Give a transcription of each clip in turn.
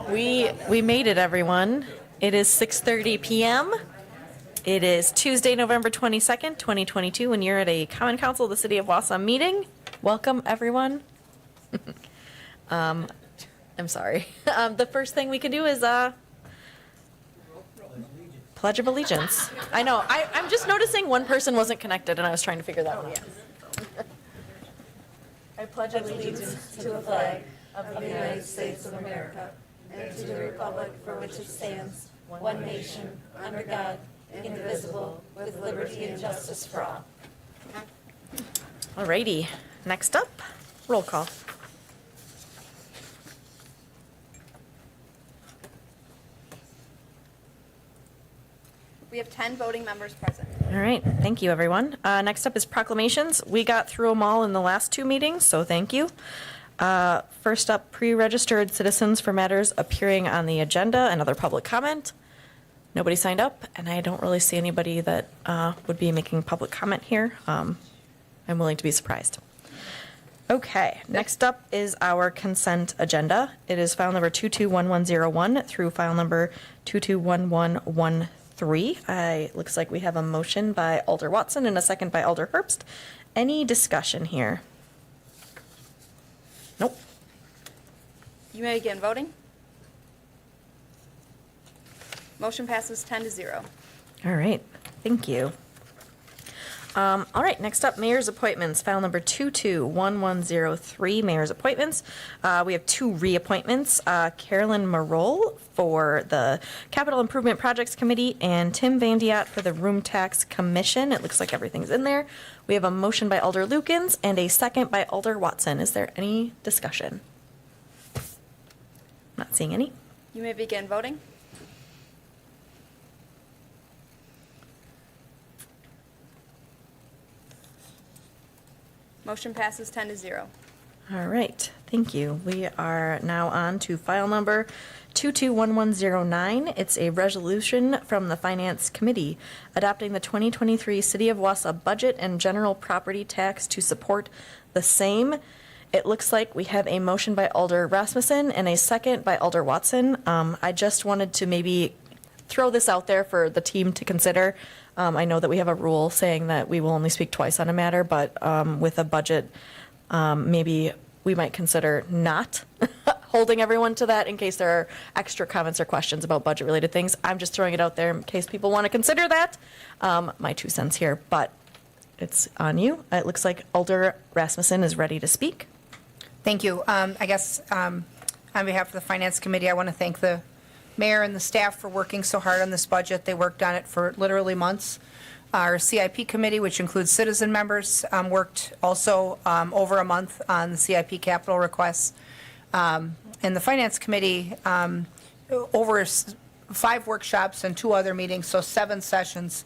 We made it, everyone. It is 6:30 p.m. It is Tuesday, November 22nd, 2022, and you're at a Common Council of the City of Wausau meeting. Welcome, everyone. I'm sorry. The first thing we can do is Pledge of Allegiance. I know. I'm just noticing one person wasn't connected, and I was trying to figure that one out. I pledge allegiance to the flag of the United States of America and to the republic for which it stands, one nation, under God, indivisible, with liberty and justice for all. Alrighty. Next up, roll call. We have 10 voting members present. All right, thank you, everyone. Next up is proclamations. We got through them all in the last two meetings, so thank you. First up, pre-registered citizens for matters appearing on the agenda and other public comment. Nobody signed up, and I don't really see anybody that would be making public comment here. I'm willing to be surprised. Okay, next up is our consent agenda. It is file number 221101 through file number 221113. Looks like we have a motion by Alder Watson and a second by Alder Herbst. Any discussion here? Nope. You may begin voting. Motion passes 10-0. All right, thank you. All right, next up, mayor's appointments, file number 221103, mayor's appointments. We have two reappointments, Carolyn Marole for the Capital Improvement Projects Committee and Tim Van Diat for the Room Tax Commission. It looks like everything's in there. We have a motion by Alder Lukens and a second by Alder Watson. Is there any discussion? Not seeing any. You may begin voting. Motion passes 10-0. All right, thank you. We are now on to file number 221109. It's a resolution from the Finance Committee adopting the 2023 City of Wausau budget and general property tax to support the same. It looks like we have a motion by Alder Rasmussen and a second by Alder Watson. I just wanted to maybe throw this out there for the team to consider. I know that we have a rule saying that we will only speak twice on a matter, but with a budget, maybe we might consider not holding everyone to that in case there are extra comments or questions about budget-related things. I'm just throwing it out there in case people want to consider that. My 2 cents here, but it's on you. It looks like Alder Rasmussen is ready to speak. Thank you. I guess on behalf of the Finance Committee, I want to thank the mayor and the staff for working so hard on this budget. They worked on it for literally months. Our CIP committee, which includes citizen members, worked also over a month on the CIP capital requests. And the Finance Committee, over 5 workshops and 2 other meetings, so 7 sessions,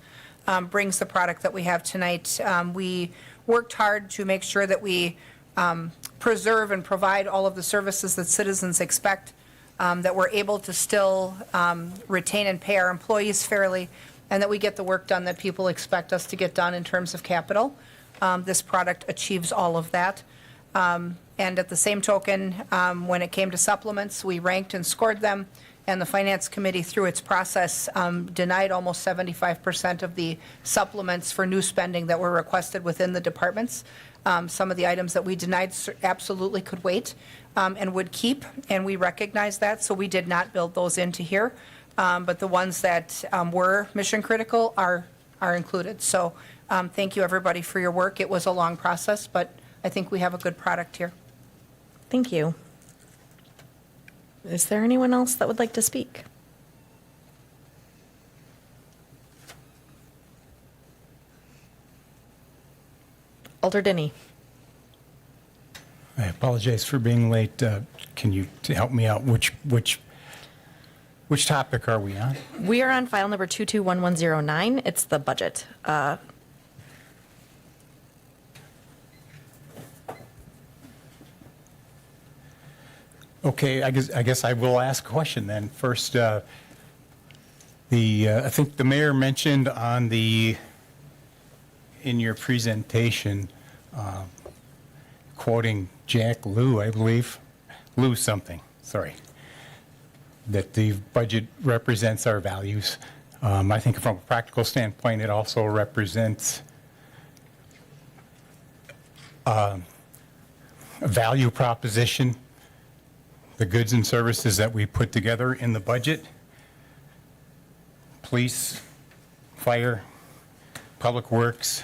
brings the product that we have tonight. We worked hard to make sure that we preserve and provide all of the services that citizens expect, that we're able to still retain and pay our employees fairly, and that we get the work done that people expect us to get done in terms of capital. This product achieves all of that. And at the same token, when it came to supplements, we ranked and scored them, and the Finance Committee, through its process, denied almost 75% of the supplements for new spending that were requested within the departments. Some of the items that we denied absolutely could wait and would keep, and we recognize that, so we did not build those into here. But the ones that were mission critical are included. So thank you, everybody, for your work. It was a long process, but I think we have a good product here. Thank you. Is there anyone else that would like to speak? Alder Denny. I apologize for being late. Can you help me out? Which topic are we on? We are on file number 221109. It's the budget. Okay, I guess I will ask a question then. First, I think the mayor mentioned in your presentation, quoting Jack Lew, I believe, Lew something, sorry. that the budget represents our values. I think from a practical standpoint, it also represents a value proposition, the goods and services that we put together in the budget. Police, fire, public works,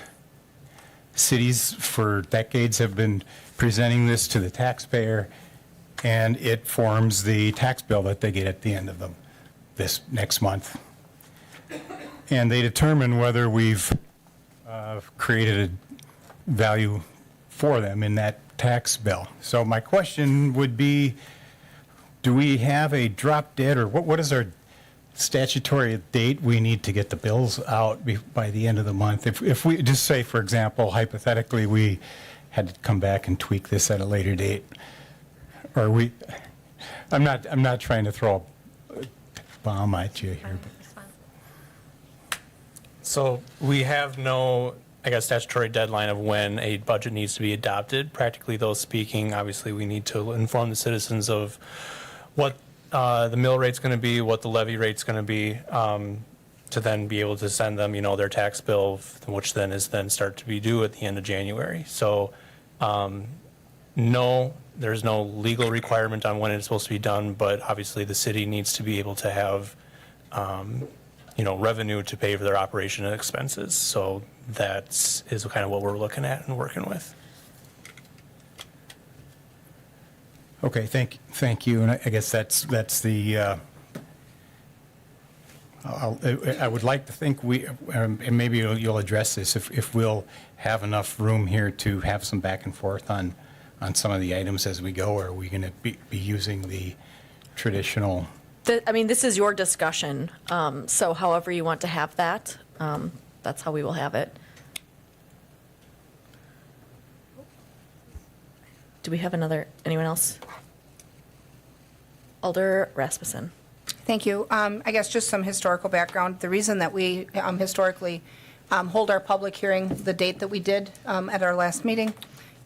cities for decades have been presenting this to the taxpayer, and it forms the tax bill that they get at the end of this next month. And they determine whether we've created a value for them in that tax bill. So my question would be, do we have a drop dead, or what is our statutory date we need to get the bills out by the end of the month? If we just say, for example, hypothetically, we had to come back and tweak this at a later date, or I'm not trying to throw a bomb at you here. So we have no, I guess, statutory deadline of when a budget needs to be adopted. Practically, though speaking, obviously, we need to inform the citizens of what the mill rate's going to be, what the levy rate's going to be, to then be able to send them, their tax bill, which then is start to be due at the end of January. So, no, there's no legal requirement on when it's supposed to be done, but obviously the city needs to be able to have, revenue to pay for their operation and expenses. So that is kind of what we're looking at and working with. Okay, thank you, and I guess that's the, I would like to think and maybe you'll address this, if we'll have enough room here to have some back and forth on some of the items as we go, or are we going to be using the traditional? This is your discussion, so however you want to have that, that's how we will have it. Do we have anyone else? Alder Rasmussen. Thank you. I guess just some historical background. The reason that we historically hold our public hearing the date that we did at our last meeting,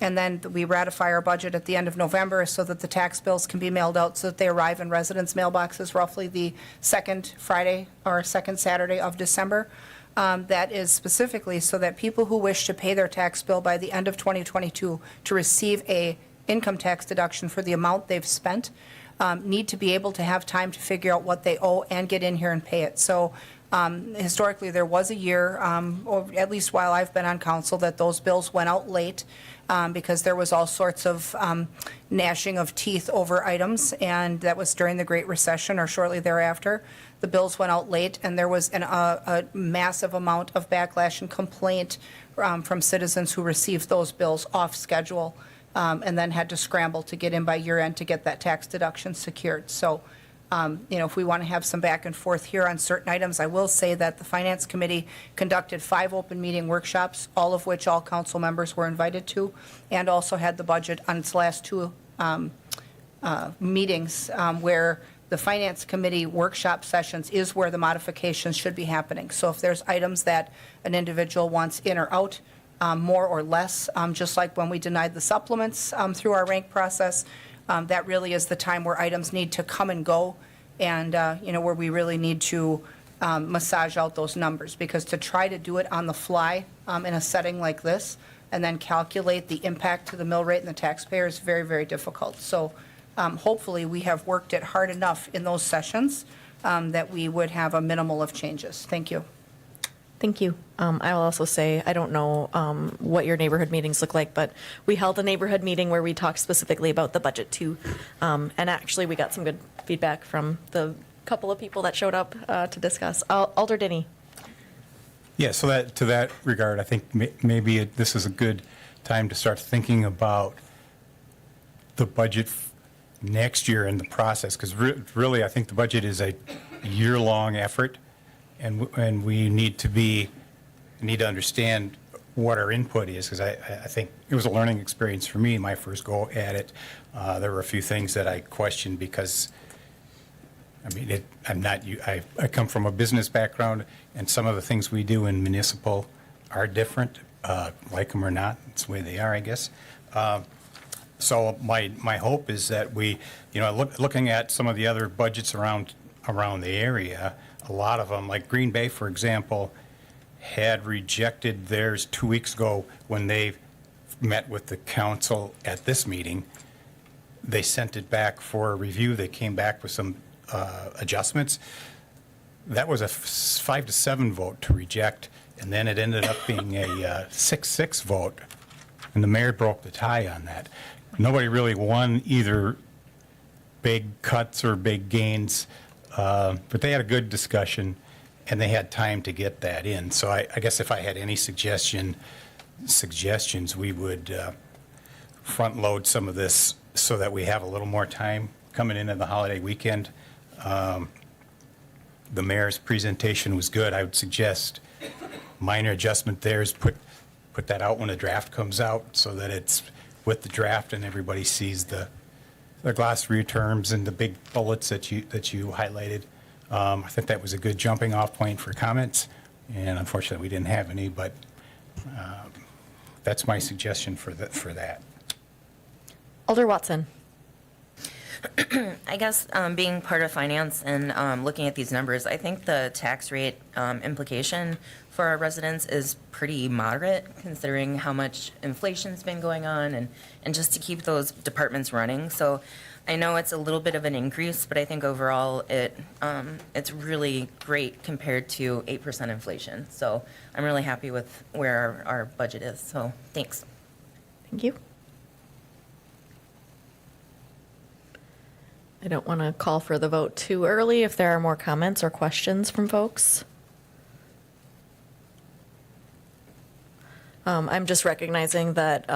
and then we ratify our budget at the end of November so that the tax bills can be mailed out so that they arrive in residents' mailboxes roughly the second Friday or second Saturday of December. That is specifically so that people who wish to pay their tax bill by the end of 2022 to receive a income tax deduction for the amount they've spent need to be able to have time to figure out what they owe and get in here and pay it. So historically, there was a year, or at least while I've been on council, that those bills went out late because there was all sorts of gnashing of teeth over items, and that was during the Great Recession or shortly thereafter. The bills went out late, and there was a massive amount of backlash and complaint from citizens who received those bills off schedule and then had to scramble to get in by year end to get that tax deduction secured. So, if we want to have some back and forth here on certain items, I will say that the Finance Committee conducted 5 open meeting workshops, all of which all council members were invited to, and also had the budget on its last 2 meetings where the Finance Committee workshop sessions is where the modifications should be happening. So if there's items that an individual wants in or out, more or less, just like when we denied the supplements through our rank process, that really is the time where items need to come and go, and where we really need to massage out those numbers, because to try to do it on the fly in a setting like this and then calculate the impact to the mill rate and the taxpayer is very, very difficult. So hopefully we have worked it hard enough in those sessions that we would have a minimal of changes. Thank you. Thank you. I will also say, I don't know what your neighborhood meetings look like, but we held a neighborhood meeting where we talked specifically about the budget too. And actually, we got some good feedback from the couple of people that showed up to discuss. Alder Denny. Yeah, so to that regard, I think maybe this is a good time to start thinking about the budget next year and the process, because really, I think the budget is a year-long effort. And we need to understand what our input is, because I think it was a learning experience for me, my first go at it. There were a few things that I questioned because, I come from a business background, and some of the things we do in municipal are different, like them or not. It's the way they are, I guess. So my hope is that we, looking at some of the other budgets around the area, a lot of them, like Green Bay, for example, had rejected theirs 2 weeks ago when they met with the council at this meeting. They sent it back for a review. They came back with some adjustments. That was a 5-7 vote to reject, and then it ended up being a 6-6 vote, and the mayor broke the tie on that. Nobody really won either big cuts or big gains, but they had a good discussion, and they had time to get that in. So I guess if I had any suggestions, we would front load some of this so that we have a little more time coming into the holiday weekend. The mayor's presentation was good. I would suggest minor adjustment there is put that out when a draft comes out so that it's with the draft and everybody sees the glossary terms and the big bullets that you highlighted. I think that was a good jumping off point for comments, and unfortunately we didn't have any, but that's my suggestion for that. Alder Watson. I guess being part of finance and looking at these numbers, I think the tax rate implication for our residents is pretty moderate, considering how much inflation's been going on and just to keep those departments running. So I know it's a little bit of an increase, but I think overall it's really great compared to 8% inflation. So I'm really happy with where our budget is. So thanks. Thank you. I don't want to call for the vote too early if there are more comments or questions from folks. I'm just recognizing that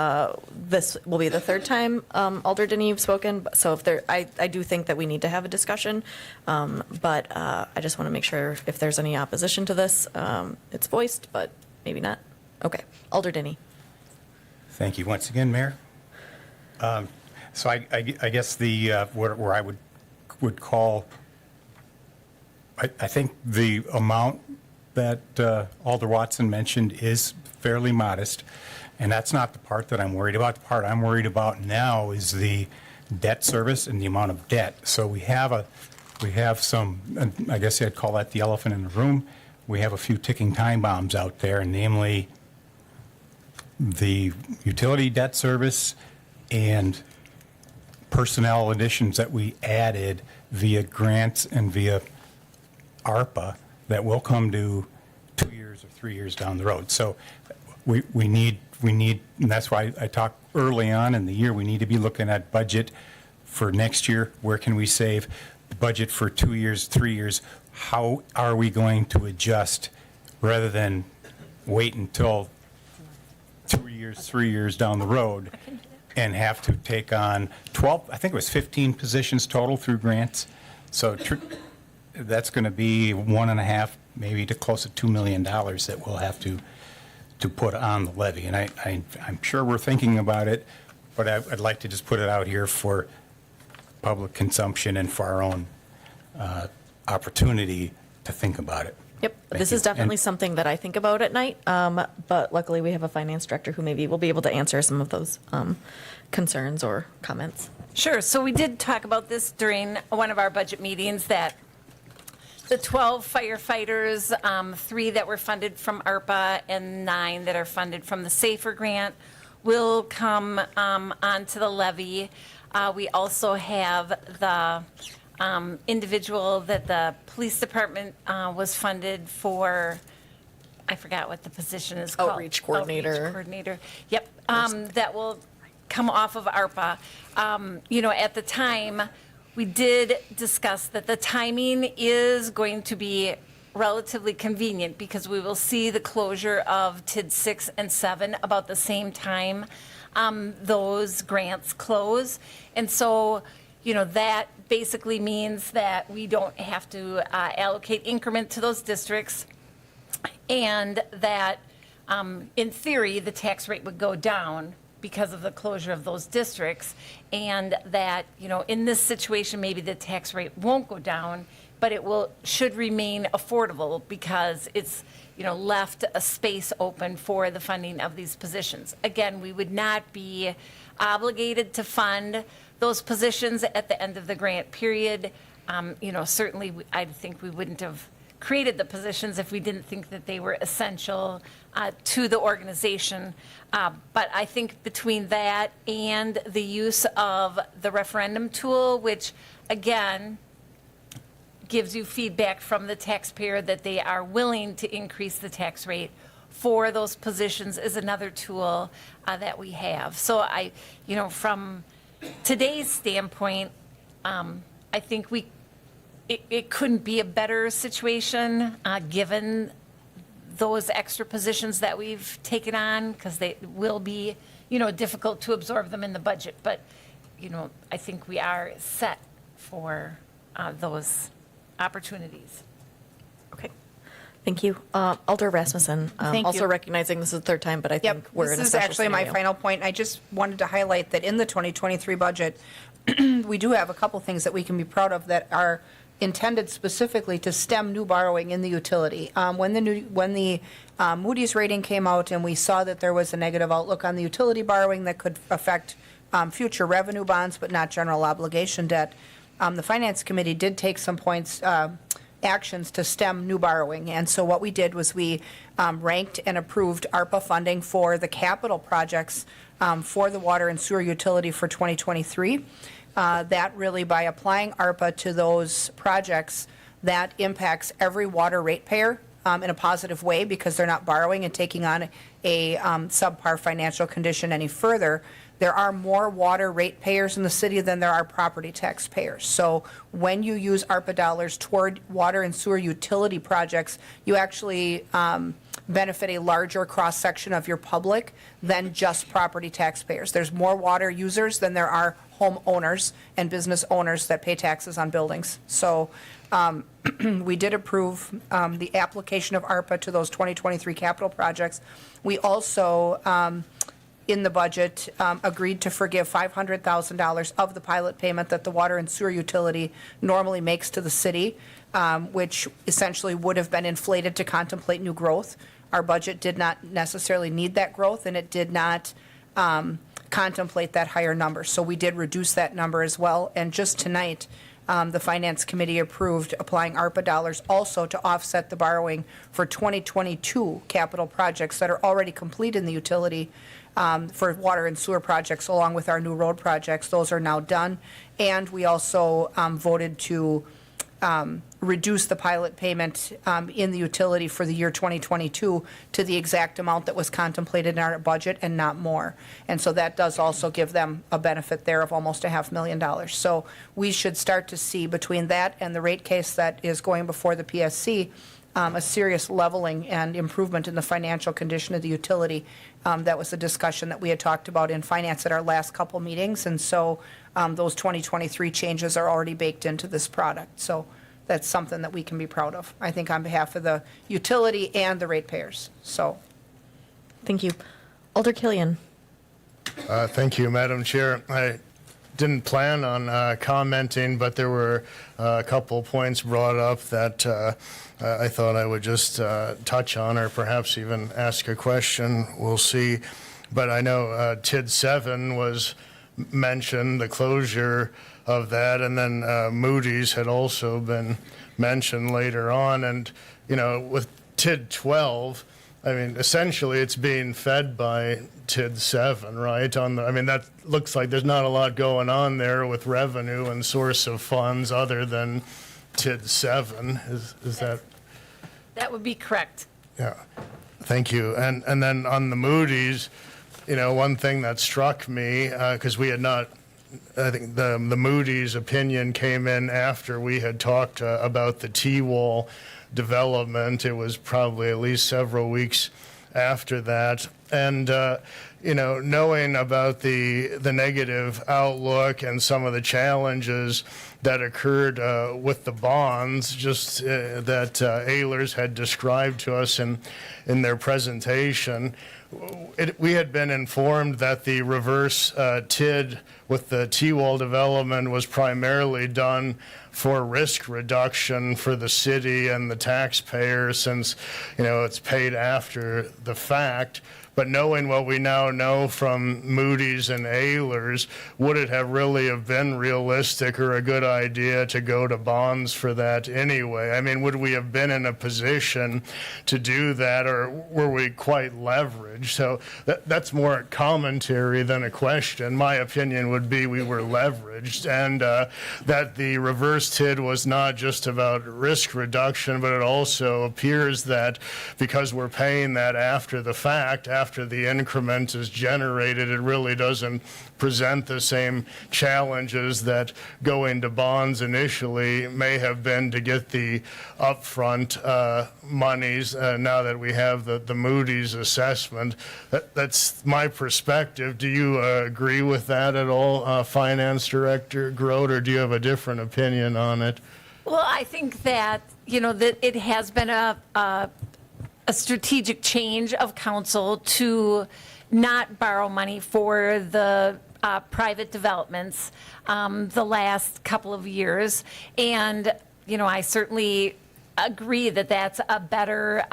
this will be the third time, Alder Denny, you've spoken. So if I do think that we need to have a discussion, but I just want to make sure if there's any opposition to this, it's voiced, but maybe not. Okay, Alder Denny. Thank you once again, Mayor. So I guess where I would call, I think the amount that Alder Watson mentioned is fairly modest, and that's not the part that I'm worried about. The part I'm worried about now is the debt service and the amount of debt. So we have some, I guess I'd call that the elephant in the room. We have a few ticking time bombs out there, namely the utility debt service and personnel additions that we added via grants and via ARPA that will come due 2 years or 3 years down the road. So we need, and that's why I talked early on in the year, we need to be looking at budget for next year. Where can we save? Budget for 2 years, 3 years. How are we going to adjust rather than wait until 2 years, 3 years down the road and have to take on 12, I think it was 15 positions total through grants. So that's going to be 1.5, maybe to close to $2 million that we'll have to put on the levy. And I'm sure we're thinking about it, but I'd like to just put it out here for public consumption and for our own opportunity to think about it. Yep, Thank this you. is definitely And- something that I think about at night, but luckily we have a finance director who maybe will be able to answer some of those concerns or comments. Sure. So we did talk about this during one of our budget meetings, that the 12 firefighters, 3 that were funded from ARPA and 9 that are funded from the SAFER grant, will come onto the levy. We also have the individual that the police department was funded for. I forgot what the position is called. Outreach coordinator. Outreach coordinator. Yep. That will come off of ARPA. At the time, we did discuss that the timing is going to be relatively convenient because we will see the closure of TID 6 and 7 about the same time those grants close. And so, that basically means that we don't have to allocate increment to those districts, and that, in theory, the tax rate would go down because of the closure of those districts, and that, in this situation, maybe the tax rate won't go down, but it should remain affordable because it's left a space open for the funding of these positions. Again, we would not be obligated to fund those positions at the end of the grant period. Certainly, I think we wouldn't have created the positions if we didn't think that they were essential to the organization. But I think between that and the use of the referendum tool, which again gives you feedback from the taxpayer that they are willing to increase the tax rate for those positions, is another tool that we have. So from today's standpoint, I think it couldn't be a better situation given those extra positions that we've taken on, because they will be, difficult to absorb them in the budget. But, I think we are set for those opportunities. Okay. Thank you. Alder Rasmussen, Thank also you. recognizing this is the third time, but I think Yep, we're in a this is special actually my scenario. final point. I just wanted to highlight that in the 2023 budget, we do have a couple things that we can be proud of that are intended specifically to stem new borrowing in the utility. When the Moody's rating came out and we saw that there was a negative outlook on the utility borrowing that could affect future revenue bonds, but not general obligation debt, the Finance Committee did take some actions to stem new borrowing. And so what we did was we ranked and approved ARPA funding for the capital projects for the water and sewer utility for 2023. That really, by applying ARPA to those projects, that impacts every water ratepayer in a positive way, because they're not borrowing and taking on a subpar financial condition any further. There are more water ratepayers in the city than there are property taxpayers. So when you use ARPA dollars toward water and sewer utility projects, you actually benefit a larger cross-section of your public than just property taxpayers. There's more water users than there are homeowners and business owners that pay taxes on buildings. So we did approve the application of ARPA to those 2023 capital projects. We also, in the budget, agreed to forgive $500,000 of the pilot payment that the water and sewer utility normally makes to the city, which essentially would have been inflated to contemplate new growth. Our budget did not necessarily need that growth, and it did not contemplate that higher number. So we did reduce that number as well. And just tonight, the Finance Committee approved applying ARPA dollars also to offset the borrowing for 2022 capital projects that are already complete in the utility for water and sewer projects, along with our new road projects. Those are now done. And we also voted to reduce the pilot payment in the utility for the year 2022 to the exact amount that was contemplated in our budget and not more. And so that does also give them a benefit there of almost $500,000. So we should start to see between that and the rate case that is going before the PSC, a serious leveling and improvement in the financial condition of the utility. That was a discussion that we had talked about in finance at our last couple meetings. And so those 2023 changes are already baked into this product. So that's something that we can be proud of, I think, on behalf of the utility and the ratepayers. So, Thank you. Alder Killian. Thank you, Madam Chair. I didn't plan on commenting, but there were a couple points brought up that I thought I would just touch on, or perhaps even ask a question. We'll see. But I know TID 7 was mentioned, the closure of that, and then Moody's had also been mentioned later on. And, with TID 12, I mean, essentially it's being fed by TID 7, right? That looks like there's not a lot going on there with revenue and source of funds other than TID 7. Is that? That would be correct. Yeah, thank you. And then on the Moody's, one thing that struck me, because we had not, I think the Moody's opinion came in after we had talked about the T-wall development. It was probably at least several weeks after that. And, knowing about the negative outlook and some of the challenges that occurred with the bonds, just that Ehlers had described to us in their presentation, we had been informed that the reverse TID with the T-wall development was primarily done for risk reduction for the city and the taxpayer, since, it's paid after the fact. But knowing what we now know from Moody's and Ehlers, would it have really have been realistic or a good idea to go to bonds for that anyway? I mean, would we have been in a position to do that, or were we quite leveraged? So that's more commentary than a question. My opinion would be we were leveraged, and that the reverse TID was not just about risk reduction, but it also appears that because we're paying that after the fact, after the increment is generated, it really doesn't present the same challenges that going to bonds initially may have been to get the upfront monies. Now that we have the Moody's assessment, that's my perspective. Do you agree with that at all, Finance Director Grote, or do you have a different opinion on it? Well, I think that, that it has been a strategic change of council to not borrow money for the private developments the last couple of years. And, I certainly agree that that's a better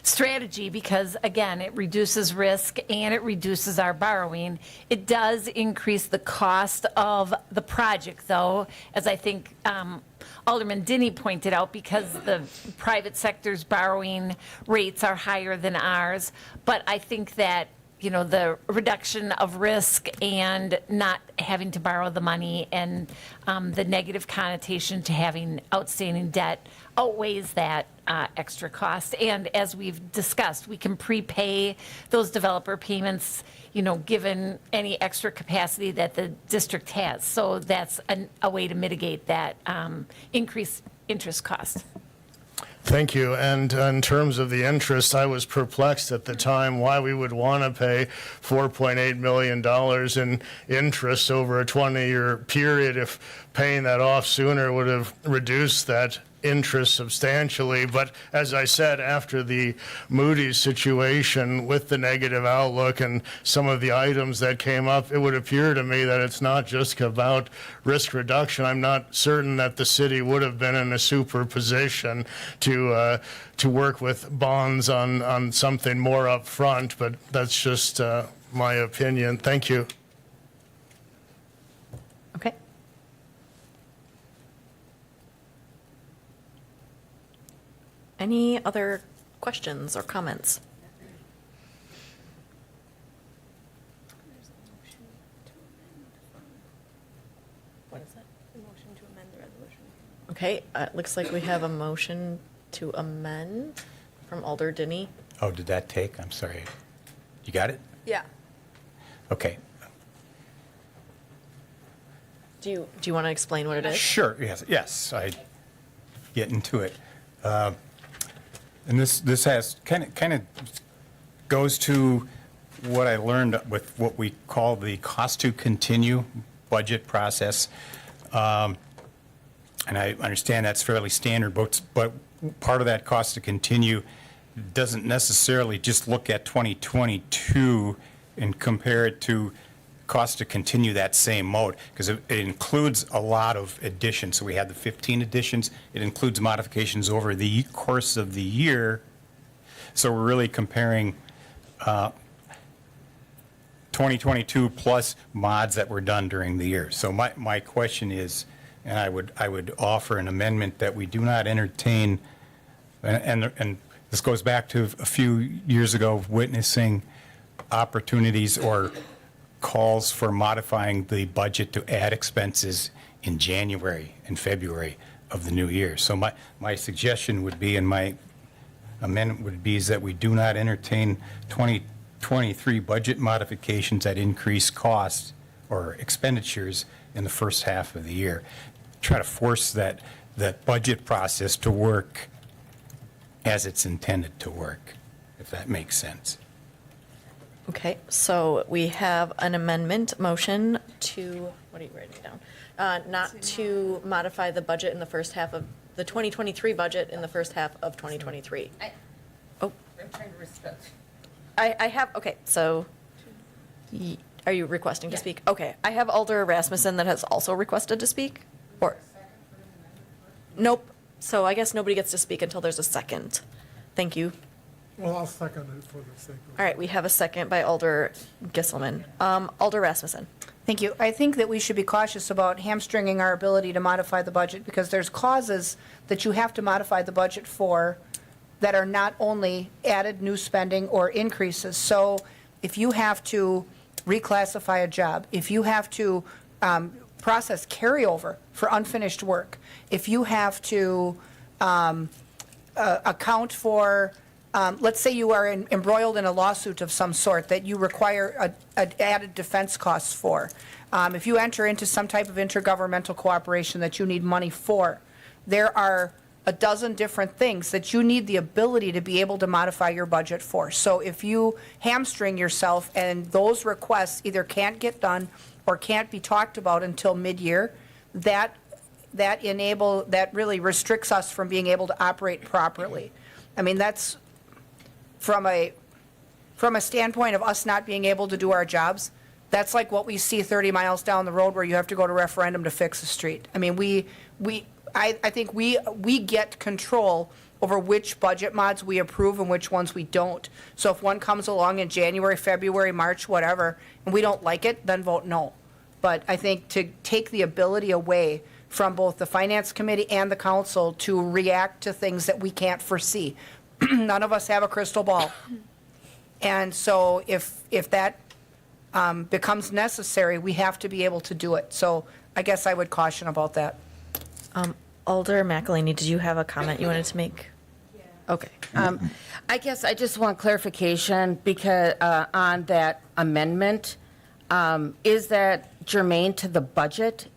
strategy because, again, it reduces risk and it reduces our borrowing. It does increase the cost of the project, though, as I think Alderman Dinny pointed out, because the private sector's borrowing rates are higher than ours. But I think that, the reduction of risk and not having to borrow the money and the negative connotation to having outstanding debt outweighs that extra cost. And as we've discussed, we can prepay those developer payments, given any extra capacity that the district has. So that's a way to mitigate that increased interest cost. Thank you. And in terms of the interest, I was perplexed at the time why we would want to pay $4.8 million in interest over a 20-year period if paying that off sooner would have reduced that interest substantially. But as I said, after the Moody's situation with the negative outlook and some of the items that came up, it would appear to me that it's not just about risk reduction. I'm not certain that the city would have been in a super position to work with bonds on something more upfront, but that's just my opinion. Thank you. Okay. Any other questions or comments? What is that? The motion to amend the resolution. Okay, it looks like we have a motion to amend from Alder Dinny. Oh, did that take? I'm sorry. You got it? Yeah. Okay. Do you want to explain what it is? Sure, yes, I get into it. And this has kind of goes to what I learned with what we call the cost to continue budget process. And I understand that's fairly standard, but part of that cost to continue doesn't necessarily just look at 2022 and compare it to cost to continue that same mode, because it includes a lot of additions. So we had the 15 additions. It includes modifications over the course of the year. So we're really comparing 2022 plus mods that were done during the year. So my question is, and I would offer an amendment that we do not entertain, and this goes back to a few years ago of witnessing opportunities or calls for modifying the budget to add expenses in January and February of the new year. So my suggestion would be, and my amendment would be, is that we do not entertain 2023 budget modifications that increase costs or expenditures in the first half of the year. Try to force that budget process to work as it's intended to work, if that makes sense. Okay, so we have an amendment motion to, what are you writing down? Not to modify the budget in the first half of, the 2023 budget in the first half of 2023. I'm trying to respect. I have, okay, so are you requesting to speak? Okay, I have Alder Rasmussen that has also requested to speak, or? Nope, so I guess nobody gets to speak until there's a second. Thank you. Well, I'll second it for the sake of. All right, we have a second by Alder Gisselman. Alder Rasmussen. Thank you. I think that we should be cautious about hamstringing our ability to modify the budget because there's clauses that you have to modify the budget for that are not only added new spending or increases. So if you have to reclassify a job, if you have to process carryover for unfinished work, if you have to account for, let's say you are embroiled in a lawsuit of some sort that you require added defense costs for, if you enter into some type of intergovernmental cooperation that you need money for, there are a dozen different things that you need the ability to be able to modify your budget for. So if you hamstring yourself and those requests either can't get done or can't be talked about until mid-year, that really restricts us from being able to operate properly. I mean, that's from a standpoint of us not being able to do our jobs. That's like what we see 30 miles down the road where you have to go to referendum to fix a street. I mean, I think we get control over which budget mods we approve and which ones we don't. So if one comes along in January, February, March, whatever, and we don't like it, then vote no. But I think to take the ability away from both the Finance Committee and the council to react to things that we can't foresee. None of us have a crystal ball. And so if that becomes necessary, we have to be able to do it. So I guess I would caution about that. Alder McElhaney, did you have a comment you wanted to make? Okay. I guess I just want clarification because on that amendment, is that germane to the budget?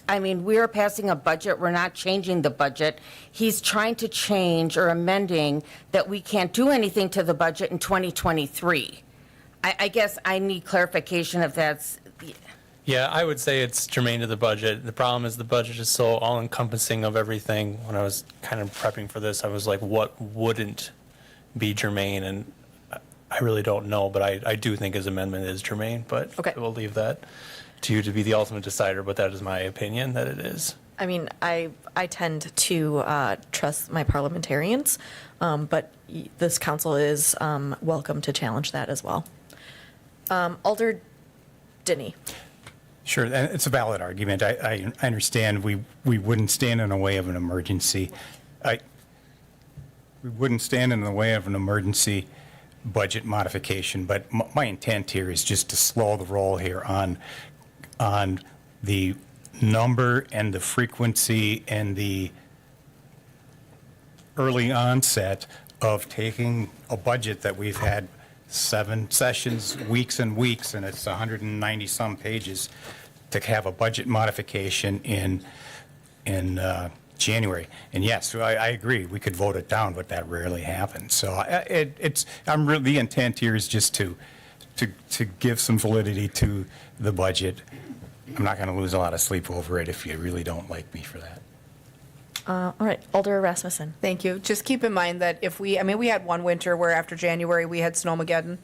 I mean, we are passing a budget, we're not changing the budget. He's trying to change or amending that we can't do anything to the budget in 2023. I guess I need clarification if that's, Yeah, I would say it's germane to the budget. The problem is the budget is so all-encompassing of everything. When I was kind of prepping for this, I was like, what wouldn't be germane? And I really don't know, but I do think his amendment is germane, but Okay. I will leave that to you to be the ultimate decider, but that is my opinion that it is. I mean, I tend to trust my parliamentarians, but this council is welcome to challenge that as well. Alder Dinney. Sure, and it's a valid argument. I understand we wouldn't stand in the way of an emergency. We wouldn't stand in the way of an emergency budget modification, but my intent here is just to slow the roll here on the number and the frequency and the early onset of taking a budget that we've had 7 sessions, weeks and weeks, and it's 190-some pages, to have a budget modification in January. And yes, I agree, we could vote it down, but that rarely happens. So the intent here is just to give some validity to the budget. I'm not going to lose a lot of sleep over it if you really don't like me for that. All right, Alder Rasmussen. Thank you. Just keep in mind that we had one winter where after January, we had Snowmageddon,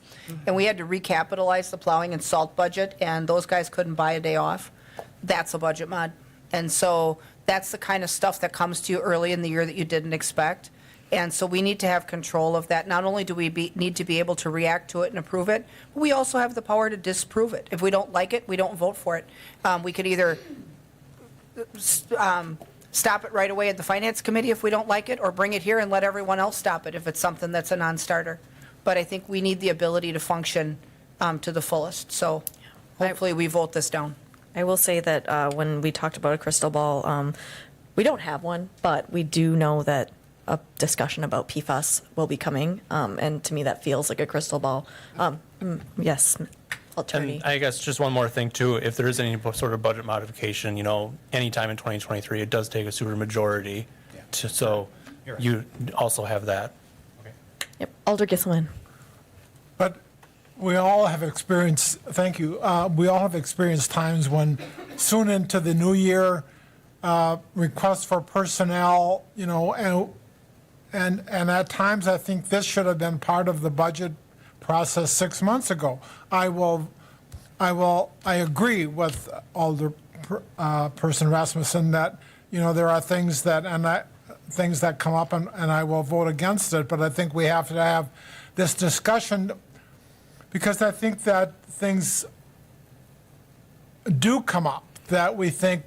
and we had to recapitalize the plowing and salt budget, and those guys couldn't buy a day off. That's a budget mod. And so that's the kind of stuff that comes to you early in the year that you didn't expect. And so we need to have control of that. Not only do we need to be able to react to it and approve it, but we also have the power to disapprove it. If we don't like it, we don't vote for it. We could either stop it right away at the Finance Committee if we don't like it, or bring it here and let everyone else stop it if it's something that's a non-starter. But I think we need the ability to function to the fullest. So hopefully we vote this down. I will say that when we talked about a crystal ball, we don't have one, but we do know that a discussion about PFAS will be coming, and to me that feels like a crystal ball. Yes, Attorney. And I guess just one more thing too, if there is any sort of budget modification, anytime in 2023, it does take a supermajority. So You're right. you also have that. Yep, Alder Gisselman. But we all have experienced, thank you, we all have experienced times when soon into the new year, requests for personnel, and at times I think this should have been part of the budget process 6 months ago. I agree with Alderperson Rasmussen that, there are things that come up and I will vote against it, but I think we have to have this discussion because I think that things do come up that we think,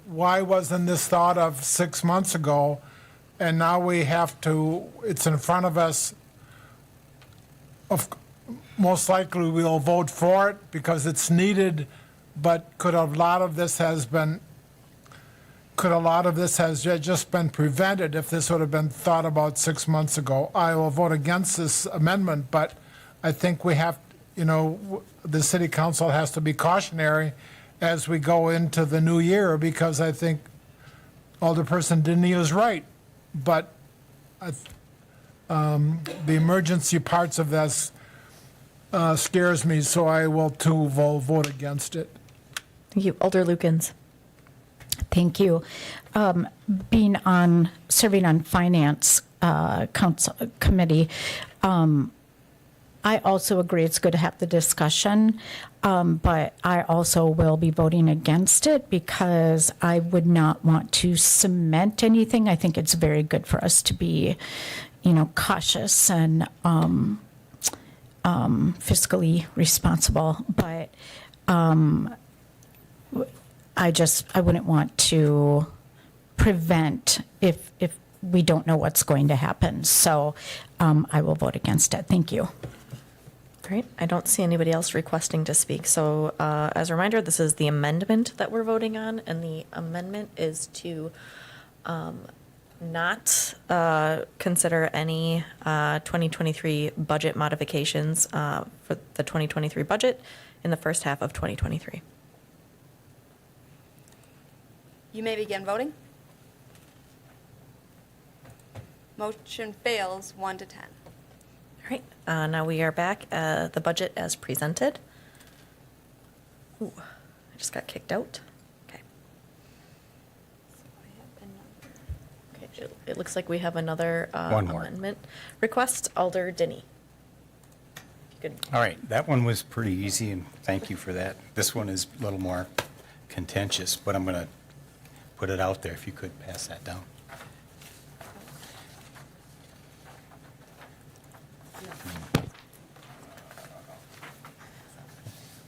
why wasn't this thought of 6 months ago? And now we have to, it's in front of us. Most likely we'll vote for it because it's needed, but could a lot of this has just been prevented if this would have been thought about 6 months ago? I will vote against this amendment, but I think we have, the city council has to be cautionary as we go into the new year, because I think Alderperson Denny is right. But the emergency parts of this scares me, so I will too vote against it. Thank you. Alder Lukens. Thank you. Serving on Finance Council Committee, I also agree it's good to have the discussion, but I also will be voting against it because I would not want to cement anything. I think it's very good for us to be, cautious and fiscally responsible, but I wouldn't want to prevent if we don't know what's going to happen. So I will vote against it. Thank you. Great. I don't see anybody else requesting to speak. So as a reminder, this is the amendment that we're voting on, and the amendment is to not consider any 2023 budget modifications for the 2023 budget in the first half of 2023. You may begin voting. Motion fails 1 to 10. All right. Now we are back. The budget as presented. Ooh, I just got kicked out. Okay. Okay. It looks like we have another One more. amendment request. Alder Denny. If you could. All right, that one was pretty easy, and thank you for that. This one is a little more contentious, but I'm going to put it out there if you could pass that down.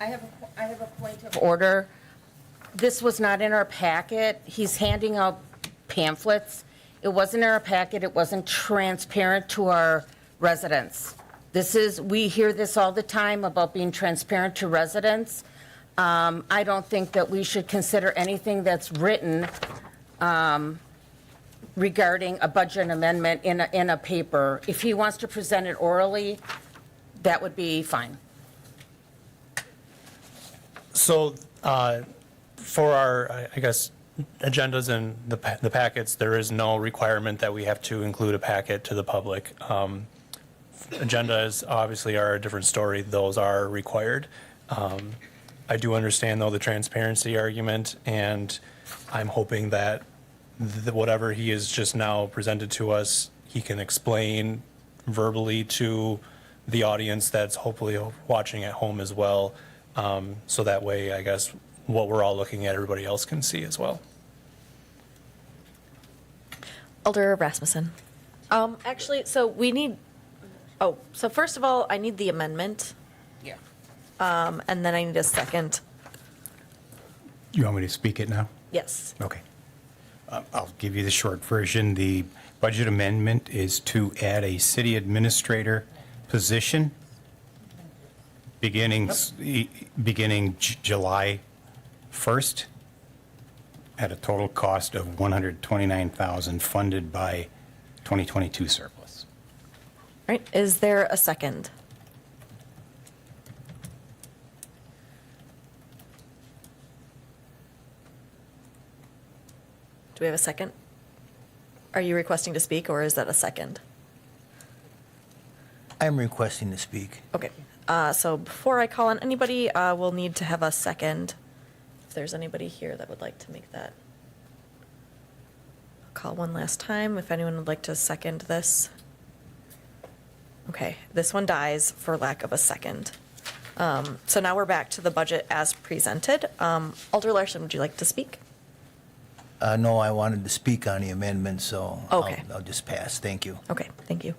I have a point of order. This was not in our packet. He's handing out pamphlets. It wasn't in our packet. It wasn't transparent to our residents. We hear this all the time about being transparent to residents. I don't think that we should consider anything that's written regarding a budget amendment in a paper. If he wants to present it orally, that would be fine. So for our, I guess, agendas and the packets, there is no requirement that we have to include a packet to the public. Agendas obviously are a different story. Those are required. I do understand, though, the transparency argument, and I'm hoping that whatever he has just now presented to us, he can explain verbally to the audience that's hopefully watching at home as well. So that way, I guess, what we're all looking at, everybody else can see as well. Alder Rasmussen. Actually, so we need, so first of all, I need the amendment. Yeah. And then I need a second. You want me to speak it now? Yes. Okay. I'll give you the short version. The budget amendment is to add a city administrator position beginning July 1st at a total cost of $129,000 funded by 2022 surplus. All right. Is there a second? Do we have a second? Are you requesting to speak, or is that a second? I'm requesting to speak. Okay. So before I call on anybody, we'll need to have a second. If there's anybody here that would like to make that. I'll call one last time if anyone would like to second this. Okay, this one dies for lack of a second. So now we're back to the budget as presented. Alder Larson, would you like to speak? No, I wanted to speak on the amendment, so Okay. I'll just pass. Thank you. Okay, thank you.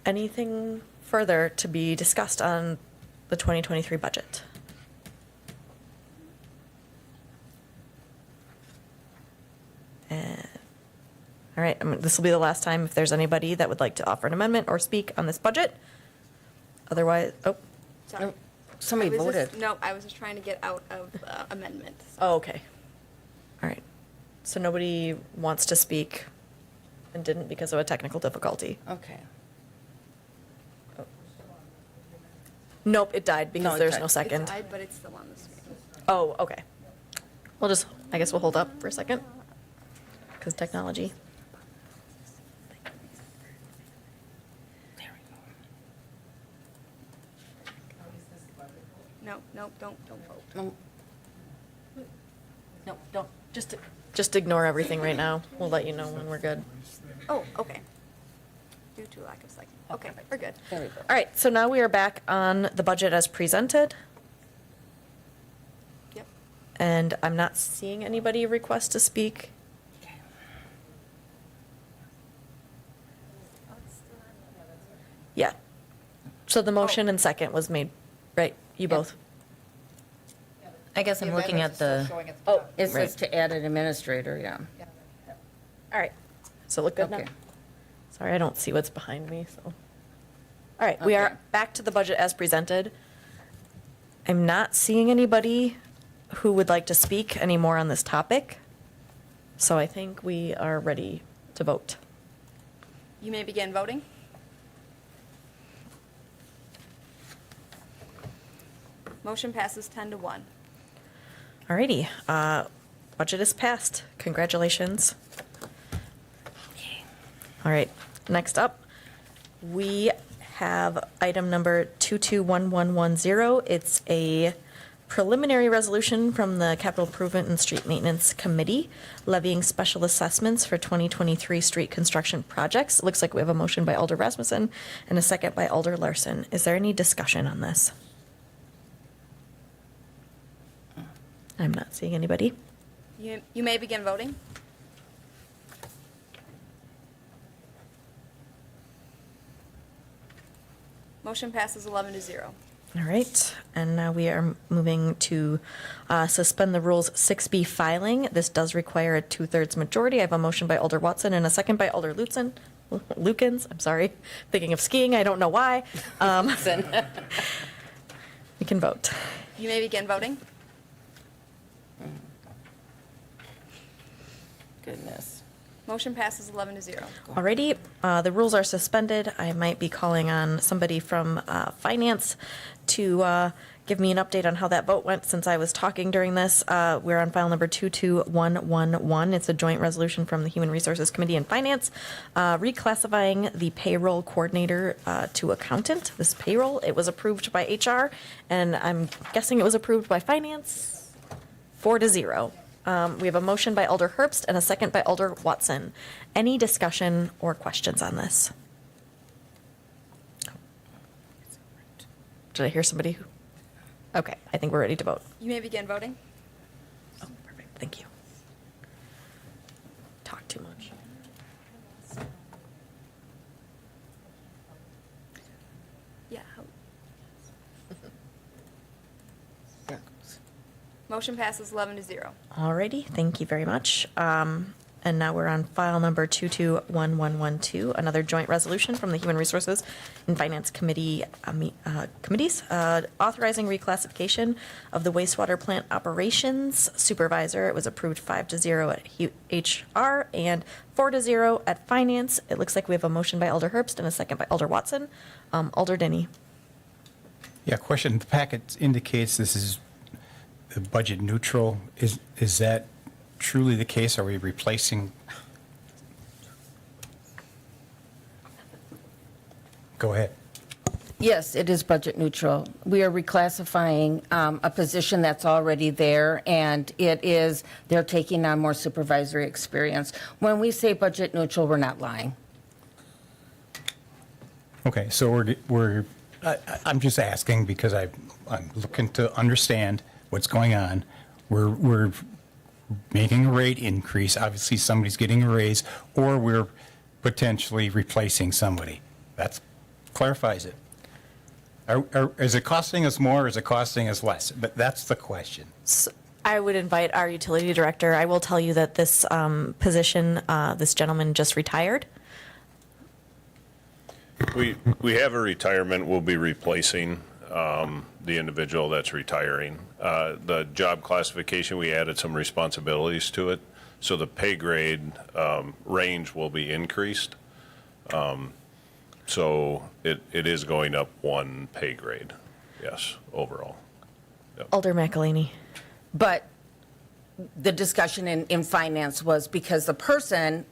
Anything further to be discussed on the 2023 budget? All right, this will be the last time if there's anybody that would like to offer an amendment or speak on this budget. Otherwise, Sorry. Somebody I was voted. just- No, I was just trying to get out of amendment. okay. All right. So nobody wants to speak and didn't because of a technical difficulty. Okay. Nope, it died because No, it there's died. no It second. died, but it's still on the screen. Oh, okay. I guess we'll hold up for a second because technology. No, don't vote. No, don't. Just ignore everything right now. We'll let you know when we're good. Oh, okay. Due to lack of second. Okay, we're good. There we go. All right, so now we are back on the budget as presented, Yep. and I'm not seeing anybody request to speak. Yeah. So the motion and second was made, right? You both? I guess I'm looking at the, Oh, It says right. to add an administrator, yeah. All right. So look good now? Okay. Sorry, I don't see what's behind me, so. All right, we Okay. are back to the budget as presented. I'm not seeing anybody who would like to speak anymore on this topic. So I think we are ready to vote. You may begin voting. Motion passes 10-1. All righty, budget is passed. Congratulations. All right, next up, we have item number 221110. It's a preliminary resolution from the Capital Improvement and Street Maintenance Committee levying special assessments for 2023 street construction projects. It looks like we have a motion by Alder Rasmussen and a second by Alder Larson. Is there any discussion on this? I'm not seeing anybody. You may begin voting. Motion passes 11-0. All right, and now we are moving to suspend the rules 6B filing. This does require a 2/3 majority. I have a motion by Alder Watson and a second by Alder Lukens, I'm sorry, thinking of skiing, I don't know why. We can vote. You may begin voting. Goodness. Motion passes 11-0. Alrighty, the rules are suspended. I might be calling on somebody from finance to give me an update on how that vote went since I was talking during this. We're on file number 22111. It's a joint resolution from the Human Resources Committee and Finance, reclassifying the payroll coordinator to accountant. This payroll, it was approved by HR, and I'm guessing it was approved by finance 4-0. We have a motion by Alder Herbst and a second by Alder Watson. Any discussion or questions on this? Did I hear somebody who? Okay, I think we're ready to vote. You may begin voting. Oh, perfect, thank you. Talk too much. Yeah. Motion passes 11-0. Alrighty, thank you very much. And now we're on file number 221112, another joint resolution from the Human Resources and Finance Committee committees, authorizing reclassification of the wastewater plant operations supervisor. It was approved 5-0 at HR and 4-0 at Finance. It looks like we have a motion by Alder Herbst and a second by Alder Watson. Alder Denny. Yeah, question. The packet indicates this is the budget neutral. Is that truly the case? Are we replacing? Go ahead. Yes, it is budget neutral. We are reclassifying a position that's already there, and they're taking on more supervisory experience. When we say budget neutral, we're not lying. Okay, so I'm just asking because I'm looking to understand what's going on. We're making a rate increase, obviously somebody's getting a raise, or we're potentially replacing somebody. That clarifies it. Is it costing us more or is it costing us less? But that's the question. I would invite our utility director. I will tell you that this position, this gentleman just retired. We have a retirement. We'll be replacing the individual that's retiring. The job classification, we added some responsibilities to it, so the pay grade range will be increased. So it is going up one pay grade, yes, overall. Alder McElhaney. But the discussion in finance was because the person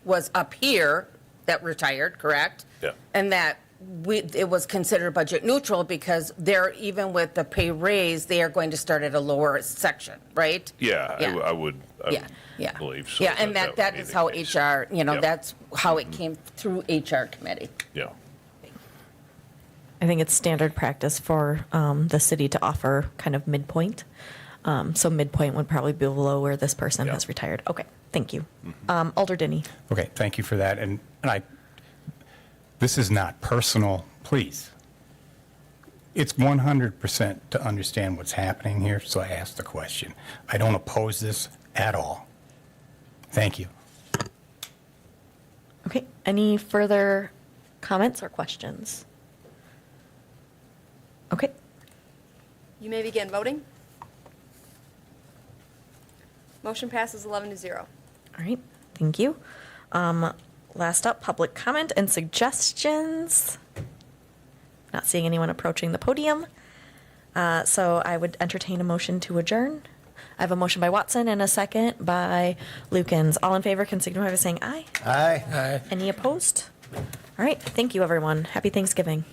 was up here that retired, correct? Yeah. And that it was considered budget neutral because even with the pay raise, they are going to start at a lower section, right? Yeah, Yeah. I would Yeah. believe so. Yeah, and that would be is the how case. HR, Yep. that's how it came through HR committee. Yeah. I think it's standard practice for the city to offer kind of midpoint. So midpoint would probably be below where this person Yeah. has retired. Okay, thank you. Alder Denny. Okay, thank you for that. And this is not personal, please. It's 100% to understand what's happening here, so I asked the question. I don't oppose this at all. Thank you. Okay, any further comments or questions? Okay, You may begin voting. Motion passes 11-0. all right, thank you. Last up, public comment and suggestions. Not seeing anyone approaching the podium. So I would entertain a motion to adjourn. I have a motion by Watson and a second by Lukens. All in favor can signify by saying aye. Aye. Any opposed? All right, thank you, everyone. Happy Thanksgiving.